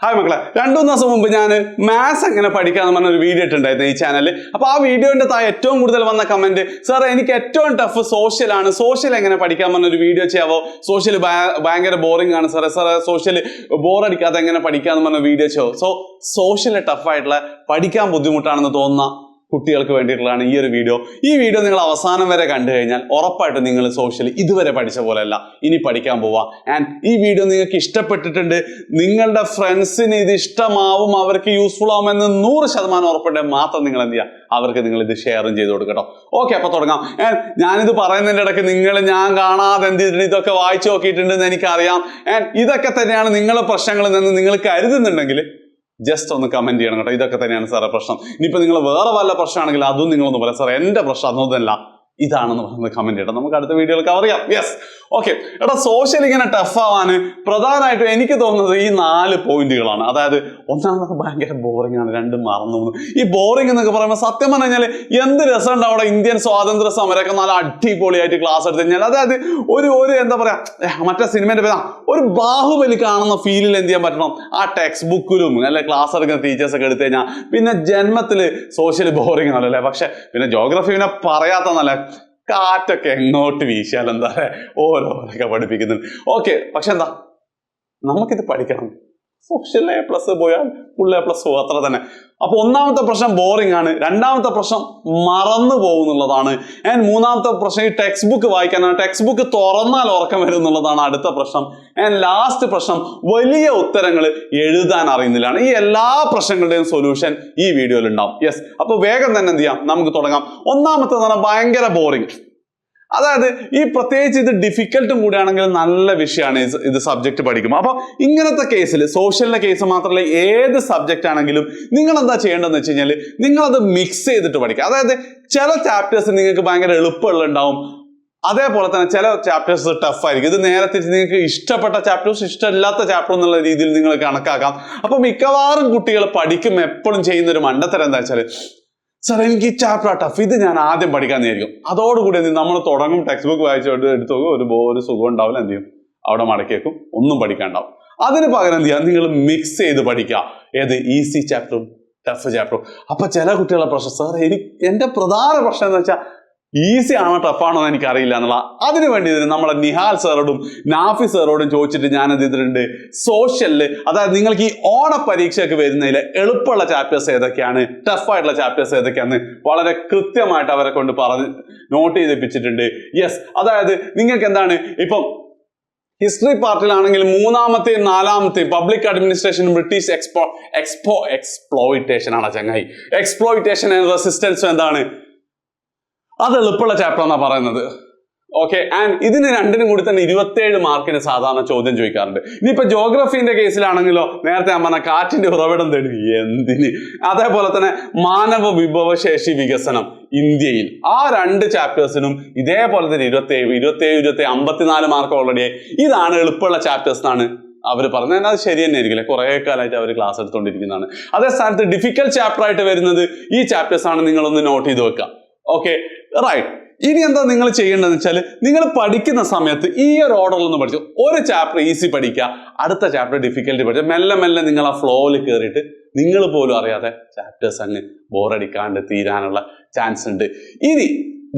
Hi മക്കളെ, 2-3 ദിവസം മുമ്പ് ഞാൻ മാത്സ് എങ്ങനെ പഠിക്കാന്ന് പറഞ്ഞ ഒരു വീഡിയോ ഇട്ടുണ്ടായിരുന്നു ഈ ചാനലിൽ. അപ്പോൾ ആ വീഡിയോന്റെ താഴെ ഏറ്റവും കൂടുതൽ വന്ന കമന്റ്, സാർ എനിക്ക് ഏറ്റവും ടഫ് സോഷ്യൽ ആണ്, സോഷ്യൽ എങ്ങനെ പഠിക്കാൻ പറഞ്ഞ ഒരു വീഡിയോ ചെയ്യാവോ, സോഷ്യൽ ഭയങ്കര ബോറിംഗ് ആണ് സാറേ, സോഷ്യൽ ബോറടിക്കാതെ എങ്ങനെ പഠിക്കാന്ന് പറഞ്ഞ വീഡിയോ ചെയ്യാവോ. സോ സോഷ്യൽ ടഫായിട്ടുള്ള പഠിക്കാൻ ബുദ്ധിമുട്ടാണെന്ന് തോന്നുന്ന കുട്ടികൾക്ക് വേണ്ടിയിട്ടുള്ളതാണ് ഈ ഒരു വീഡിയോ. ഈ വീഡിയോ നിങ്ങൾ അവസാനം വരെ കണ്ടു കഴിഞ്ഞാൽ ഉറപ്പായിട്ടും നിങ്ങൾ സോഷ്യൽ ഇതുവരെ പഠിച്ച പോലെയല്ല ഇനി പഠിക്കാൻ പോവാ. ആൻഡ് ഈ വീഡിയോ നിങ്ങൾക്ക് ഇഷ്ടപ്പെട്ടിട്ടുണ്ട്, നിങ്ങളുടെ ഫ്രണ്ട്സിന് ഇത് ഇഷ്ടമാവും, അവർക്ക് യൂസ്ഫുൾ ആവുമെന്ന് 100% ഉറപ്പുണ്ടെങ്കിൽ മാത്രം നിങ്ങൾ എന്ത് ചെയ്യുക, അവർക്ക് നിങ്ങൾ ഇത് ഷെയറും ചെയ്ത് കൊടുക്കട്ടോ. ഓക്കെ, അപ്പൊ തുടങ്ങാം. ഞാനിത് പറയുന്നതിന്റെ ഇടയ്ക്ക് ഞാൻ കാണാതെ എന്ത് ചെയ്തിട്ടുണ്ട്, ഇതൊക്കെ വായിച്ചു നോക്കിയിട്ടുണ്ടെന്ന് എനിക്കറിയാം. ഇതൊക്കെ തന്നെയാണ് നിങ്ങളുടെ പ്രശ്നങ്ങളിൽ നിന്ന് നിങ്ങൾ കരുതുന്നുണ്ടെങ്കിൽ ജസ്റ്റ് ഒന്ന് കമന്റ് ചെയ്യണം കേട്ടോ. ഇതൊക്കെ തന്നെയാണ് സാറേ പ്രശ്നം. ഇനിയിപ്പോൾ നിങ്ങൾ വേറെ വല്ല പ്രശ്നമാണെങ്കിൽ അതും നിങ്ങളൊന്ന് പറയാം, സാറേ എൻ്റെ പ്രശ്നം അതൊന്നുമല്ല ഇതാണെന്ന് പറയുന്നത് കമന്റ് ചെയ്യണം. നമുക്ക് അടുത്ത വീഡിയോയിൽ കവർ ചെയ്യാം. Yes, okay. എടാ, സോഷ്യൽ ഇങ്ങനെ ടഫ് ആവാൻ പ്രധാനമായിട്ടും എനിക്ക് തോന്നുന്നത് ഈ 4 പോയിന്റുകളാണ്. അതായത് ഒന്നാമത് ഭയങ്കര ബോറിംഗ് ആണ്, രണ്ടും മറന്നു പോകുന്നു. ഈ ബോറിംഗ് എന്നൊക്കെ പറയുമ്പോൾ സത്യം പറഞ്ഞു കഴിഞ്ഞാൽ എന്ത് രസമുണ്ട് അവിടെ ഇന്ത്യൻ സ്വാതന്ത്ര്യ സമരമൊക്കെ നല്ല അടിപൊളിയായിട്ട് ക്ലാസ് എടുത്തു കഴിഞ്ഞാൽ, അതായത് ഒരു എന്താ പറയാ, മറ്റേ സിനിമേന്റെ പേര് ഒരു ബാഹുബലി കാണുന്ന ഫീലിൽ എന്ത് ചെയ്യാൻ പറ്റണം, ആ ടെക്സ്റ്റ് ബുക്കിലും അല്ലെ ക്ലാസ് എടുക്കുന്ന ടീച്ചേഴ്സ് ഒക്കെ എടുത്തു കഴിഞ്ഞാൽ പിന്നെ ജന്മത്തിൽ സോഷ്യൽ ബോറിംഗ് ആണല്ലേ. പക്ഷെ പിന്നെ ജോഗ്രഫി പിന്നെ പറയാത്തന്നല്ലേ, കാറ്റൊക്കെ എങ്ങോട്ട് വീശിയാൽ എന്താ ഓരോരൊക്കെ പഠിപ്പിക്കുന്നുണ്ട്. ഓക്കെ, പക്ഷെ എന്താ നമുക്കിത് പഠിക്കണം. സോഷ്യൽ A+ പോയാൽ ഫുൾ A+ പോകും, അത്ര തന്നെ. അപ്പൊ ഒന്നാമത്തെ പ്രശ്നം ബോറിംഗ് ആണ്, രണ്ടാമത്തെ പ്രശ്നം മറന്നു പോകുന്നുള്ളതാണ്, ആൻഡ് മൂന്നാമത്തെ പ്രശ്നം ഈ ടെക്സ്റ്റ് ബുക്ക് വായിക്കാനാണ്, ടെക്സ്റ്റ് ബുക്ക് തുറന്നാൽ ഉറക്കം വരും എന്നുള്ളതാണ് അടുത്ത പ്രശ്നം. ആൻഡ് ലാസ്റ്റ് പ്രശ്നം വലിയ ഉത്തരങ്ങൾ എഴുതാൻ അറിയുന്നില്ലാണ്. ഈ എല്ലാ പ്രശ്നങ്ങളുടെയും സൊല്യൂഷൻ ഈ വീഡിയോയിൽ ഉണ്ടാവും. യെസ്, അപ്പൊ വേഗം തന്നെ എന്ത് ചെയ്യാം, നമുക്ക് തുടങ്ങാം. ഒന്നാമത്തെ ഭയങ്കര ബോറിംഗ്. അതായത് ഈ പ്രത്യേകിച്ച് ഇത് ഡിഫിക്കൽട്ടും കൂടിയാണെങ്കിൽ നല്ല വിഷയമാണ് ഇത് സബ്ജക്ട് പഠിക്കുമ്പോൾ. അപ്പൊ ഇങ്ങനത്തെ കേസിൽ സോഷ്യലിന്റെ കേസ് മാത്രമല്ല ഏത് സബ്ജക്റ്റ് ആണെങ്കിലും നിങ്ങൾ എന്താ ചെയ്യേണ്ടതെന്ന് വെച്ച് കഴിഞ്ഞാൽ നിങ്ങളത് മിക്സ് ചെയ്തിട്ട് പഠിക്കുക. അതായത് ചില ചാപ്റ്റേഴ്സ് നിങ്ങൾക്ക് ഭയങ്കര എളുപ്പമുണ്ടാവും, അതേപോലെ തന്നെ ചില ചാപ്റ്റേഴ്സ് ടഫ് ആയിരിക്കും. ഇത് നേരെ തിരിച്ച് നിങ്ങൾക്ക് ഇഷ്ടപ്പെട്ട ചാപ്റ്റേഴ്സ് ഇഷ്ടമില്ലാത്ത ചാപ്റ്റർ എന്നുള്ള രീതിയിൽ നിങ്ങൾ കണക്കാക്കാം. അപ്പൊ മിക്കവാറും കുട്ടികൾ പഠിക്കും എപ്പോഴും ചെയ്യുന്ന ഒരു മണ്ടത്തരം എന്താ വെച്ചാൽ, സാർ എനിക്ക് ഈ ചാപ്റ്റർ ടഫ്, ഇത് ഞാൻ ആദ്യം പഠിക്കാൻ നേരിക്കും. അതോടുകൂടി നമ്മൾ തുടങ്ങും, ടെക്സ്റ്റ് ബുക്ക് വായിച്ചോട്ട് എടുത്തു ഒരു സുഖം ഉണ്ടാവില്ല, എന്ത് ചെയ്യും, അവിടെ മടക്കിയേക്കും, ഒന്നും പഠിക്കാണ്ടാവും. അതിന് പകരം എന്ത് ചെയ്യാം, നിങ്ങൾ മിക്സ് ചെയ്ത് പഠിക്കുക. ഏത് ഈസി ചാപ്റ്ററും ടഫ് ചാപ്റ്ററും. അപ്പൊ ചില കുട്ടികളുടെ പ്രശ്നം, സാർ എന്റെ പ്രധാന പ്രശ്നം എന്ന് വെച്ചാൽ ഈസി ആണോ ടഫാണോ എന്ന് എനിക്കറിയില്ല എന്നുള്ള. അതിനു വേണ്ടി നമ്മളെ നിഹാൽ സാറോടും നാഫി സാറോടും ചോദിച്ചിട്ട് ഞാൻ എന്ത് ചെയ്തിട്ടുണ്ട്, സോഷ്യലില് അതായത് നിങ്ങൾക്ക് ഈ ഓണ പരീക്ഷയ്ക്ക് വരുന്നതിൽ എളുപ്പമുള്ള ചാപ്റ്റേഴ്സ് ഏതൊക്കെയാണ്, ടഫായിട്ടുള്ള ചാപ്റ്റേഴ്സ് ഏതൊക്കെയാണെന്ന് വളരെ കൃത്യമായിട്ട് അവരെ കൊണ്ട് പറഞ്ഞ് നോട്ട് ചെയ്തിപ്പിച്ചിട്ടുണ്ട്. യെസ്, അതായത് നിങ്ങൾക്ക് എന്താണ്, ഇപ്പം ഹിസ്റ്ററി പാർട്ടിലാണെങ്കിൽ 3-ാമത്തെയും 4-ാമത്തെയും പബ്ലിക് അഡ്മിനിസ്ട്രേഷൻ ബ്രിട്ടീഷ് എക്സ്പ്ലോയിറ്റേഷൻ ആണ് ചങ്ങായി. എക്സ്പ്ലോയിറ്റേഷൻ ആൻഡ് റെസിസ്റ്റൻസ് എന്താണ്, അത് എളുപ്പമുള്ള ചാപ്റ്റർ എന്നാ പറയുന്നത്. ഓക്കെ, ആൻഡ് ഇതിന് രണ്ടിനും കൂടി തന്നെ 27 മാർക്കിന് സാധാരണ ചോദ്യം ചോദിക്കാറുണ്ട്. ഇനിയിപ്പോ ജോഗ്രഫീന്റെ കേസിലാണെങ്കിലോ നേരത്തെ ഞാൻ പറഞ്ഞ കാറ്റിന്റെ ഉറവിടം തേടി എന്തിന്, അതേപോലെ തന്നെ മാനവ വിഭവശേഷി വികസനം ഇന്ത്യയിൽ, ആ 2 ചാപ്റ്റേഴ്സിനും ഇതേപോലെ തന്നെ 27 54 മാർക്ക് ഓൾറെഡി. ഇതാണ് എളുപ്പമുള്ള ചാപ്റ്റേഴ്സ് എന്നാണ് അവർ പറഞ്ഞത്. അത് ശരി തന്നെ ആയിരിക്കില്ലേ, കുറെ കാലമായിട്ട് അവർ ക്ലാസ് എടുത്തുകൊണ്ടിരിക്കുന്നതാണ്. അതേ സ്ഥാനത്ത് ഡിഫിക്കൽട്ട് ചാപ്റ്റർ ആയിട്ട് വരുന്നത് ഈ ചാപ്റ്റേഴ്സ് ആണ്, നിങ്ങളൊന്ന് നോട്ട് ചെയ്ത് വെക്കുക. Okay, right. ഇനി എന്താ നിങ്ങൾ ചെയ്യേണ്ടതെന്ന് വെച്ചാൽ, നിങ്ങൾ പഠിക്കുന്ന സമയത്ത് ഈ ഒരു ഓർഡറിൽ ഒന്ന് പഠിച്ചു. ഒരു ചാപ്റ്റർ ഈസി പഠിക്കുക, അടുത്ത ചാപ്റ്റർ ഡിഫിക്കൽട്ടി പഠിക്കുക. മെല്ലെ മെല്ലെ നിങ്ങൾ ആ ഫ്ലോയിൽ കയറിയിട്ട് നിങ്ങൾ പോലും അറിയാതെ ചാപ്റ്റേഴ്സ് അങ്ങ് ബോറടിക്കാണ്ട് തീരാനുള്ള ചാൻസ് ഉണ്ട്. ഇനി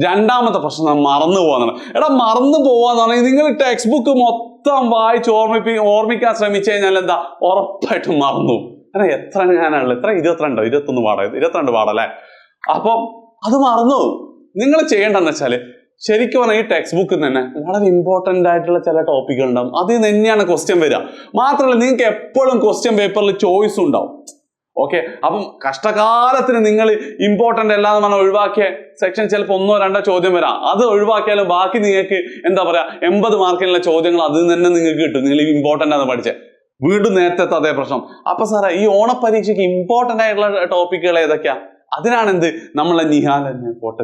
രണ്ടാമത്തെ പ്രശ്നം മറന്നു പോകാന്നാണ്. എടാ, മറന്നു പോവാന്ന് പറഞ്ഞാൽ നിങ്ങൾ ടെക്സ്റ്റ് ബുക്ക് മൊത്തം വായിച്ച് ഓർമ്മിക്കാൻ ശ്രമിച്ചു കഴിഞ്ഞാൽ എന്താ, ഉറപ്പായിട്ടും മറന്നു. കാരണം എത്ര ഞാനാണല്ലോ, എത്ര 22 പാടല്ലേ. അപ്പം അത് മറന്നു. നിങ്ങൾ ചെയ്യേണ്ടതെന്ന് വെച്ചാൽ, ശരിക്കും പറഞ്ഞാൽ ഈ ടെക്സ്റ്റ് ബുക്കിൽ തന്നെ വളരെ ഇമ്പോർട്ടൻ്റ് ആയിട്ടുള്ള ചില ടോപ്പിക്കുകൾ ഉണ്ടാവും, അതിൽ നിന്ന് തന്നെയാണ് ക്വസ്റ്റ്യൻ വരിക. മാത്രമല്ല നിങ്ങൾക്ക് എപ്പോഴും ക്വസ്റ്റ്യൻ പേപ്പറിൽ ചോയ്സ് ഉണ്ടാവും. ഓക്കെ, അപ്പം കഷ്ടകാലത്തിന് നിങ്ങൾ ഇമ്പോർട്ടൻ്റ് അല്ലാന്ന് പറഞ്ഞാൽ ഒഴിവാക്കിയ സെക്ഷൻ ചിലപ്പോൾ 1-2 ചോദ്യം വരാം. അത് ഒഴിവാക്കിയാലും ബാക്കി നിങ്ങൾക്ക് എന്താ പറയാ 80 മാർക്കിനുള്ള ചോദ്യങ്ങൾ അതിൽ നിന്ന് തന്നെ നിങ്ങൾക്ക് കിട്ടും. നിങ്ങൾ ഇമ്പോർട്ടൻ്റ് ആണ് പഠിച്ചത്. വീണ്ടും നേരത്തെ അതേ പ്രശ്നം. അപ്പൊ സാറേ ഈ ഓണപ്പരീക്ഷയ്ക്ക് ഇമ്പോർട്ടൻ്റ് ആയിട്ടുള്ള ടോപ്പിക്കുകൾ ഏതൊക്കെയാ, അതിനാണ് എന്ത് നമ്മളെ നിഹാലൻ ഫോട്ടോ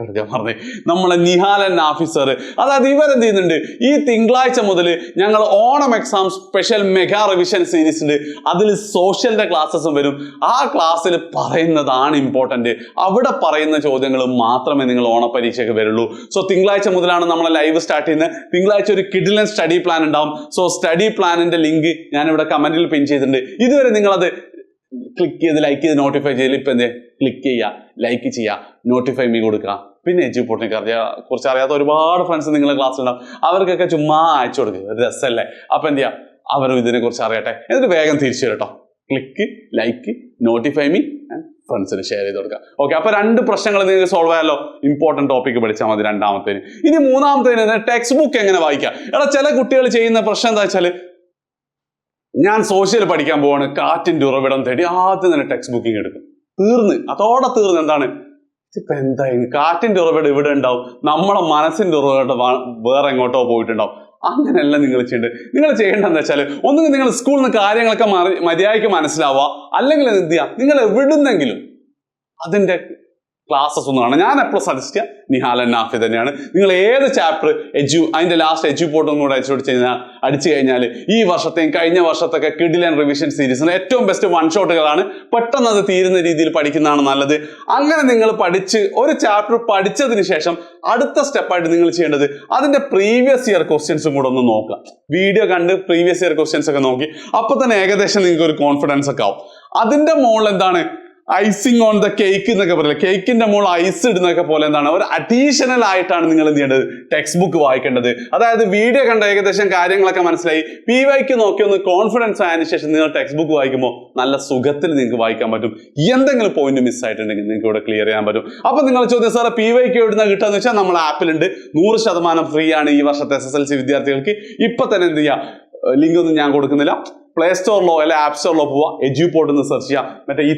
എടുക്കാൻ പറഞ്ഞേ, നമ്മളെ നിഹാലൻ ഓഫീസർ, അതായത് ഇവരെന്ത് ചെയ്യുന്നുണ്ട്, ഈ തിങ്കളാഴ്ച മുതൽ ഞങ്ങൾ Onam exam special mega revision series ഉണ്ട്. അതിൽ സോഷ്യലിന്റെ ക്ലാസ്സസും വരും. ആ ക്ലാസ്സിൽ പറയുന്നതാണ് ഇമ്പോർട്ടന്റ്. അവിടെ പറയുന്ന ചോദ്യങ്ങൾ മാത്രമേ നിങ്ങൾ ഓണപരീക്ഷയ്ക്ക് വരുള്ളൂ. സോ തിങ്കളാഴ്ച മുതലാണ് നമ്മളെ ലൈവ് സ്റ്റാർട്ട് ചെയ്യുന്നത്. തിങ്കളാഴ്ച ഒരു കിഡിലൻ സ്റ്റഡി പ്ലാൻ ഉണ്ടാവും. സോ സ്റ്റഡി പ്ലാനിന്റെ ലിങ്ക് ഞാനിവിടെ കമന്റിൽ പിൻ ചെയ്തിട്ടുണ്ട്. ഇതുവരെ നിങ്ങളത് ക്ലിക്ക് ചെയ്ത് ലൈക്ക് ചെയ്ത് നോട്ടിഫൈ ചെയ്ത് ഇപ്പൊ എന്ത് ക്ലിക്ക് ചെയ്യുക, ലൈക്ക് ചെയ്യുക, നോട്ടിഫൈ മീ കൊടുക്കുക. പിന്നെ എഡ്യൂപോർട്ടിനെ കുറിച്ച് അറിയാത്ത ഒരുപാട് ഫ്രണ്ട്സ് നിങ്ങളുടെ ക്ലാസ്സിലുണ്ടാവും. അവർക്കൊക്കെ ചുമ്മാ അയച്ചു കൊടുക്കുക, ഒരു രസമല്ലേ. അപ്പൊ എന്ത് ചെയ്യുക, അവരും ഇതിനെ കുറിച്ച് അറിയട്ടെ. എന്നിട്ട് വേഗം തിരിച്ചു വരട്ടോ. ക്ലിക്ക്, ലൈക്ക്, നോട്ടിഫൈ മീ, ഫ്രണ്ട്സിന് ഷെയർ ചെയ്ത് കൊടുക്കുക. ഓക്കെ, അപ്പൊ 2 പ്രശ്നങ്ങൾ നിങ്ങൾക്ക് സോൾവ് ആയല്ലോ. ഇമ്പോർട്ടന്റ് ടോപ്പിക് പഠിച്ചാൽ മതി രണ്ടാമത്തേന്. ഇനി മൂന്നാമത്തേന് ടെക്സ്റ്റ് ബുക്ക് എങ്ങനെ വായിക്കാം. എടാ, ചില കുട്ടികൾ ചെയ്യുന്ന പ്രശ്നം എന്താ വെച്ചാൽ, ഞാൻ സോഷ്യൽ പഠിക്കാൻ പോവാണ്, കാറ്റിന്റെ ഉറവിടം തേടി ആദ്യം തന്നെ ടെക്സ്റ്റ് ബുക്കിംഗ് എടുക്കും. അതോടെ തീർന്ന് എന്താണ് ഇപ്പൊ എന്തായാലും കാറ്റിന്റെ ഉറവിടം ഇവിടെ ഉണ്ടാവും, നമ്മളെ മനസ്സിന്റെ ഉറവിടം വേറെ എങ്ങോട്ടോ പോയിട്ടുണ്ടാവും. അങ്ങനെയല്ല നിങ്ങൾ ചെയ്യേണ്ടത്. നിങ്ങൾ ചെയ്യേണ്ടതെന്ന് വെച്ചാൽ, ഒന്നുകിൽ നിങ്ങൾ സ്കൂളിൽ നിന്ന് കാര്യങ്ങളൊക്കെ മര്യാദയ്ക്ക് മനസ്സിലാവുക, അല്ലെങ്കിൽ എന്ത് ചെയ്യുക, നിങ്ങൾ എവിടുന്നെങ്കിലും അതിന്റെ ക്ലാസ്സസ് ഒന്നും കാണാം. ഞാൻ എപ്പോഴും സജസ്റ്റ് ചെയ്യാം നിഹാലൻ നാഫി തന്നെയാണ്. നിങ്ങൾ ഏത് ചാപ്റ്റർ അതിന്റെ ലാസ്റ്റ് എഡ്യൂപോർട്ട് ഒന്നും കൂടെ അടിച്ചു കഴിഞ്ഞാൽ ഈ വർഷത്തെയും കഴിഞ്ഞ വർഷത്തൊക്കെ കിഡിലൻ റിവിഷൻ സീരീസിന് ഏറ്റവും ബെസ്റ്റ് വൺ ഷോട്ടുകളാണ്. പെട്ടെന്ന് അത് തീരുന്ന രീതിയിൽ പഠിക്കുന്നതാണ് നല്ലത്. അങ്ങനെ നിങ്ങൾ പഠിച്ച് ഒരു ചാപ്റ്റർ പഠിച്ചതിന് ശേഷം അടുത്ത സ്റ്റെപ്പായിട്ട് നിങ്ങൾ ചെയ്യേണ്ടത് അതിന്റെ പ്രീവിയസ് ഇയർ ക്വസ്റ്റ്യൻസും കൂടെ ഒന്ന് നോക്കുക. വീഡിയോ കണ്ട് പ്രീവിയസ് ഇയർ ക്വസ്റ്റ്യൻസ് ഒക്കെ നോക്കി അപ്പൊ തന്നെ ഏകദേശം നിങ്ങൾക്ക് ഒരു കോൺഫിഡൻസ് ഒക്കെ ആവും. അതിന്റെ മുകളിൽ എന്താണ് ഐസിങ് ഓൺ ദ കേക്ക് എന്നൊക്കെ പറയില്ല, കേക്കിന്റെ മുകളിൽ ഐസ് ഇടുന്നൊക്കെ പോലെ എന്താണ് ഒരു അഡീഷണൽ ആയിട്ടാണ് നിങ്ങൾ എന്ത് ചെയ്യേണ്ടത്, ടെക്സ്റ്റ് ബുക്ക് വായിക്കേണ്ടത്. അതായത് വീഡിയോ കണ്ട ഏകദേശം കാര്യങ്ങളൊക്കെ മനസ്സിലായി, PYQ നോക്കി ഒന്ന് കോൺഫിഡൻസ് ആയതിനു ശേഷം നിങ്ങൾ ടെക്സ്റ്റ് ബുക്ക് വായിക്കുമ്പോൾ നല്ല സുഖത്തിൽ നിങ്ങൾക്ക് വായിക്കാൻ പറ്റും. എന്തെങ്കിലും പോയിന്റ് മിസ് ആയിട്ടുണ്ടെങ്കിൽ നിങ്ങൾക്ക് ഇവിടെ ക്ലിയർ ചെയ്യാൻ പറ്റും. അപ്പൊ നിങ്ങൾ ചോദ്യം, സാറേ PYQ എവിടുന്ന കിട്ടാന്ന് വെച്ചാൽ നമ്മൾ ആപ്പിലുണ്ട്, 100% ഫ്രീ ആണ് ഈ വർഷത്തെ SSLC വിദ്യാർത്ഥികൾക്ക്. ഇപ്പൊ തന്നെ എന്ത് ചെയ്യാം, ലിങ്ക് ഒന്നും ഞാൻ കൊടുക്കുന്നില്ല, പ്ലേ സ്റ്റോറിലോ അല്ലെ ആപ്പ് സ്റ്റോറിലോ പോവാ, എഡ്യൂപോർട്ട് എന്ന് സെർച്ച് ചെയ്യാം. മറ്റേ ഈ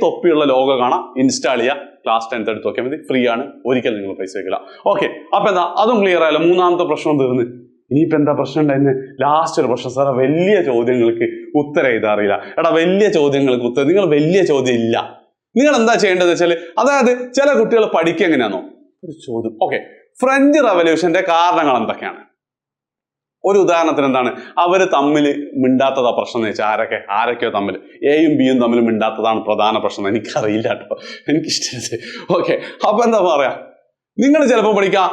തൊപ്പിയുള്ള ലോഗോ കാണാം, ഇൻസ്റ്റാൾ ചെയ്യുക, ക്ലാസ് 10th എടുത്ത് നോക്കിയാൽ മതി, ഫ്രീ ആണ്, ഒരിക്കലും നിങ്ങൾ പൈസ വെക്കില്ല. ഓക്കെ, അപ്പൊ എന്താ അതും ക്ലിയർ ആയല്ലോ. മൂന്നാമത്തെ പ്രശ്നം തീർന്ന്. ഇനിയിപ്പോ എന്താ പ്രശ്നം ഉണ്ടായിരുന്നു, ലാസ്റ്റ് ഒരു പ്രശ്നം, സാറേ വലിയ ചോദ്യങ്ങൾക്ക് ഉത്തരം എഴുതാറിയില്ല. എടാ, വലിയ ചോദ്യങ്ങൾക്ക് ഉത്തരം, നിങ്ങൾ വലിയ ചോദ്യം ഇല്ല. നിങ്ങൾ എന്താ ചെയ്യേണ്ടത് വെച്ചാൽ, അതായത് ചില കുട്ടികൾ പഠിക്കുക എങ്ങനെയാണോ, ഒരു ചോദ്യം, ഓക്കെ, ഫ്രഞ്ച് റവല്യൂഷന്റെ കാരണങ്ങൾ എന്തൊക്കെയാണ്. ഒരു ഉദാഹരണത്തിന് എന്താണ്, അവര് തമ്മിൽ മിണ്ടാത്തതാ പ്രശ്നം എന്ന് വെച്ചാൽ ആരൊക്കെയോ തമ്മിൽ എയും ബിയും തമ്മിൽ മിണ്ടാത്തതാണ് പ്രധാന പ്രശ്നം. എനിക്കറിയില്ല കേട്ടോ, എനിക്കിഷ്ടമില്ല. ഓക്കെ, അപ്പൊ എന്താ പറയാ, നിങ്ങൾ ചിലപ്പോൾ പഠിക്കാം,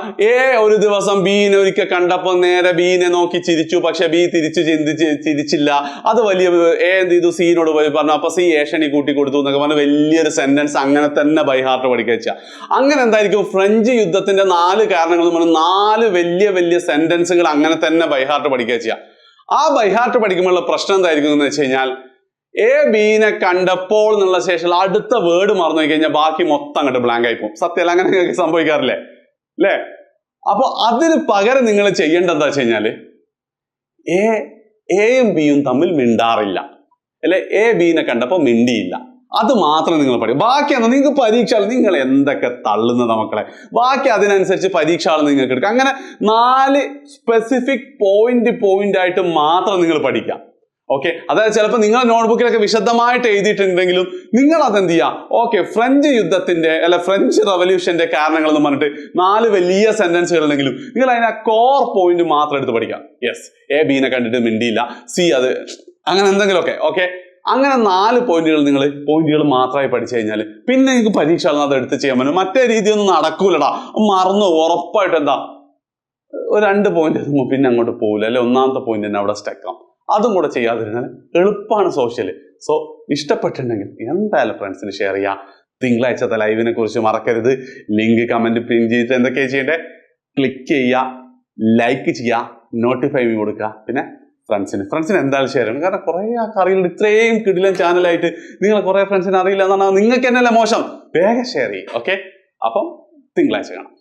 ഒരു ദിവസം ബീനെ ഒരിക്കൽ കണ്ടപ്പോൾ നേരെ ബീനെ നോക്കി ചിരിച്ചു, പക്ഷെ ബി ചിരിച്ചില്ല. അത് വലിയ എന്ത് ചെയ്തു, സീനോട് പോയി പറഞ്ഞു, അപ്പൊ സി ഏഷണി കൂട്ടി കൊടുത്തു എന്നൊക്കെ പറഞ്ഞ വലിയൊരു സെന്റൻസ് അങ്ങനെ തന്നെ ബൈ ഹാർട്ട് പഠിക്കുക വെച്ചാൽ അങ്ങനെ എന്തായിരിക്കും, ഫ്രഞ്ച് യുദ്ധത്തിന്റെ 4 കാരണങ്ങൾ പറഞ്ഞ 4 വലിയ സെന്റൻസുകൾ അങ്ങനെ തന്നെ ബൈ ഹാർട്ട് പഠിക്കുക ചെയ്യാം. ആ ബൈ ഹാർട്ട് പഠിക്കുമ്പോഴുള്ള പ്രശ്നം എന്തായിരിക്കും എന്ന് വെച്ച് കഴിഞ്ഞാൽ, ബീനെ കണ്ടപ്പോൾ എന്നുള്ള ശേഷം അടുത്ത വേർഡ് മറന്നു പോയി കഴിഞ്ഞാൽ ബാക്കി മൊത്തം അങ്ങോട്ട് ബ്ലാങ്ക് ആയി പോകും. സത്യം അങ്ങനെ സംഭവിക്കാറില്ലേ അല്ലേ? അപ്പൊ അതിന് പകരം നിങ്ങൾ ചെയ്യേണ്ടത് എന്താ വെച്ച് കഴിഞ്ഞാല്, എയും ബിയും തമ്മിൽ മിണ്ടാറില്ല, അല്ലെ ബീനെ കണ്ടപ്പോൾ മിണ്ടിയില്ല, അത് മാത്രം നിങ്ങൾ പഠിക്കും. ബാക്കി എന്താ, നിങ്ങൾക്ക് പരീക്ഷ നിങ്ങൾ എന്തൊക്കെ തള്ളുന്നത് മക്കളെ, ബാക്കി അതിനനുസരിച്ച് പരീക്ഷ നിങ്ങൾക്ക് എടുക്കാം. അങ്ങനെ 4 സ്പെസിഫിക് പോയിന്റ് ആയിട്ട് മാത്രം നിങ്ങൾ പഠിക്കാം. ഓക്കെ, അതായത് ചിലപ്പോൾ നിങ്ങളുടെ നോട്ട്ബുക്കിലൊക്കെ വിശദമായിട്ട് എഴുതിയിട്ടുണ്ടെങ്കിലും നിങ്ങൾ അതെന്ത് ചെയ്യാം, ഓക്കെ, ഫ്രഞ്ച് യുദ്ധത്തിന്റെ അല്ല ഫ്രഞ്ച് റവല്യൂഷന്റെ കാരണങ്ങൾ എന്ന് പറഞ്ഞിട്ട് 4 വലിയ സെന്റൻസുകൾ ഉണ്ടെങ്കിലും നിങ്ങൾ അതിനെ കോർ പോയിന്റ് മാത്രം എടുത്ത് പഠിക്കാം. യെസ്, ബീനെ കണ്ടിട്ട് മിണ്ടിയില്ല, സി അത് അങ്ങനെ എന്തെങ്കിലുമൊക്കെ. ഓക്കെ, അങ്ങനെ 4 പോയിന്റുകൾ മാത്രമായി പഠിച്ചു കഴിഞ്ഞാൽ പിന്നെ നിങ്ങൾക്ക് പരീക്ഷ അത് എടുത്ത് ചെയ്യാൻ പറ്റും. മറ്റേ രീതിയൊന്നും നടക്കൂലടാ, മറന്നു ഉറപ്പായിട്ട് എന്താ ഒരു 2 പോയിന്റ് പിന്നെ അങ്ങോട്ട് പോകില്ല, അല്ലെ ഒന്നാമത്തെ പോയിന്റ് തന്നെ അവിടെ സ്റ്റക്കാവും. അതും കൂടെ ചെയ്യാതിരുന്നാൽ എളുപ്പമാണ് സോഷ്യൽ. സോ ഇഷ്ടപ്പെട്ടിട്ടുണ്ടെങ്കിൽ എന്തായാലും ഫ്രണ്ട്സിന് ഷെയർ ചെയ്യാം. തിങ്കളാഴ്ചത്തെ ലൈവിനെ കുറിച്ച് മറക്കരുത്. ലിങ്ക് കമന്റ് പിൻ ചെയ്തിട്ട് എന്തൊക്കെയാണ് ചെയ്യേണ്ടത്, ക്ലിക്ക് ചെയ്യുക, ലൈക്ക് ചെയ്യുക, നോട്ടിഫൈ കൊടുക്കുക, പിന്നെ ഫ്രണ്ട്സിന് എന്തായാലും ഷെയർ ചെയ്യണം. കാരണം കുറെ അറിയില്ല, ഇത്രയും കിടിലൻ ചാനലായിട്ട് നിങ്ങൾ കുറെ ഫ്രണ്ട്സിന് അറിയില്ല എന്നാണ് നിങ്ങൾക്ക് തന്നെയല്ലേ മോശം. വേഗം ഷെയർ ചെയ്യും. ഓക്കെ, അപ്പം തിങ്കളാഴ്ച കാണാം.